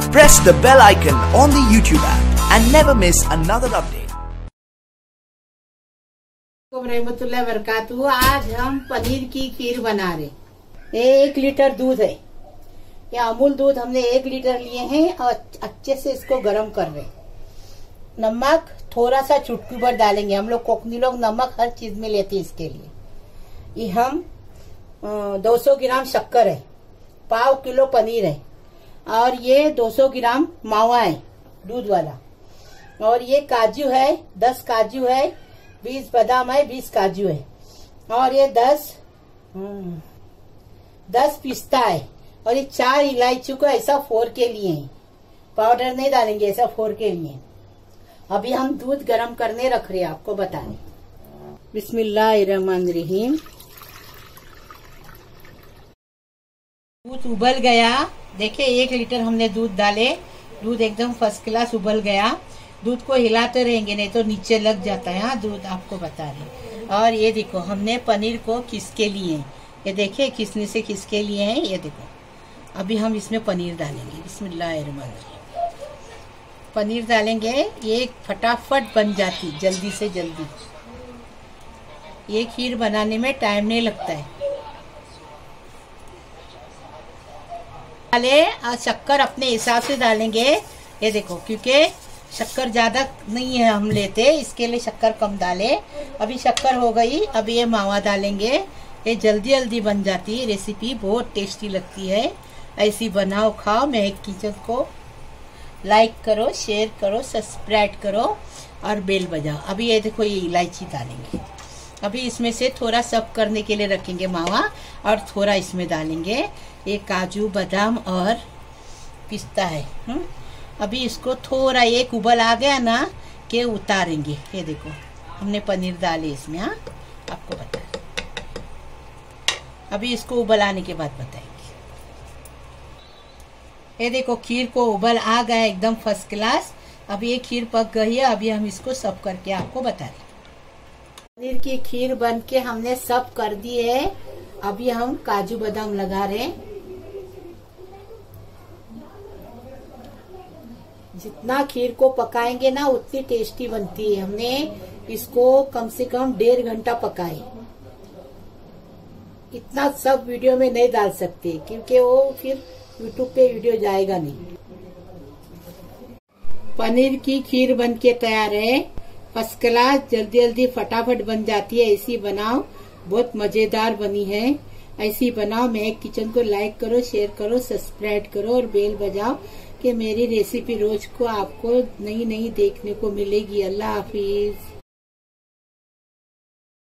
Press the bell icon on the YouTube app and never miss another update. रहमतुल्लाह बरकातहू। आज हम पनीर की खीर बना रहे। ये 1 लीटर दूध है। ये अमूल दूध हमने 1 लीटर लिए हैं और अच्छे से इसको गर्म कर रहे। नमक थोड़ा सा चुटकी भर डालेंगे। हम लोग कोकनी लोग नमक हर चीज में लेते हैं। इसके लिए ये हम 200 ग्राम शक्कर है, 1/2 किलो पनीर है और ये 200 ग्राम मावा है दूध वाला, और ये काजू है 10 काजू है, 20 बादाम है, 20 काजू है, और ये 10 पिस्ता है, और ये 4 इलायची को ऐसा फोड़ के लिए है। पाउडर नहीं डालेंगे, ऐसा फोड़ के लिए। अभी हम दूध गरम करने रख रहे हैं, आपको बता रहे। बिस्मिल्लाहिर्रहमानिर्रहीम। दूध उबल गया। देखिए 1 लीटर हमने दूध डाले। दूध एकदम फर्स्ट क्लास उबल गया। दूध को हिलाते रहेंगे, नहीं तो नीचे लग जाता है। हाँ, दूध आपको बता रहे। और ये देखो हमने पनीर को किस के लिए, ये देखिए किसने से किस के लिए है। ये देखो अभी हम इसमें पनीर डालेंगे। बिस्मिल्लाहिर्रहमानिर्रहीम। पनीर डालेंगे, ये फटाफट बन जाती, जल्दी से जल्दी। ये खीर बनाने में टाइम नहीं लगता है। डाले और शक्कर अपने हिसाब से डालेंगे। ये देखो क्योंकि शक्कर ज्यादा नहीं है हम लेते, इसके लिए शक्कर कम डाले। अभी शक्कर हो गई। अभी ये मावा डालेंगे। ये जल्दी जल्दी बन जाती है रेसिपी, बहुत टेस्टी लगती है। ऐसी बनाओ खाओ। महक किचन को लाइक करो, शेयर करो, सब्सक्राइब करो और बेल बजाओ। अभी ये देखो ये इलायची डालेंगे। अभी इसमें से थोड़ा सब करने के लिए रखेंगे मावा, और थोड़ा इसमें डालेंगे ये काजू बादाम और पिस्ता है। अभी इसको थोड़ा एक उबल आ गया ना कि उतारेंगे। ये देखो हमने पनीर डाले इसमें। हाँ, आपको बता। अभी इसको उबल आने के बाद बताएंगे। ये देखो खीर को उबल आ गया एकदम फर्स्ट क्लास। अभी ये खीर पक गई है। अभी हम इसको सब करके आपको बता रहे। पनीर की खीर बन के हमने सब कर दी है। अभी हम काजू बादाम लगा रहे हैं। जितना खीर को पकाएंगे ना उतनी टेस्टी बनती है। हमने इसको कम से कम 1.5 घंटा पकाए। इतना सब वीडियो में नहीं डाल सकते क्योंकि वो फिर यूट्यूब पे वीडियो जाएगा नहीं। पनीर की खीर बन के तैयार है। फर्स्ट क्लास, जल्दी जल्दी फटाफट बन जाती है। ऐसी बनाओ, बहुत मजेदार बनी है। ऐसी बनाओ। महक किचन को लाइक करो, शेयर करो, सब्सक्राइब करो और बेल बजाओ कि मेरी रेसिपी रोज को आपको नई नई देखने को मिलेगी। अल्लाह हाफिज।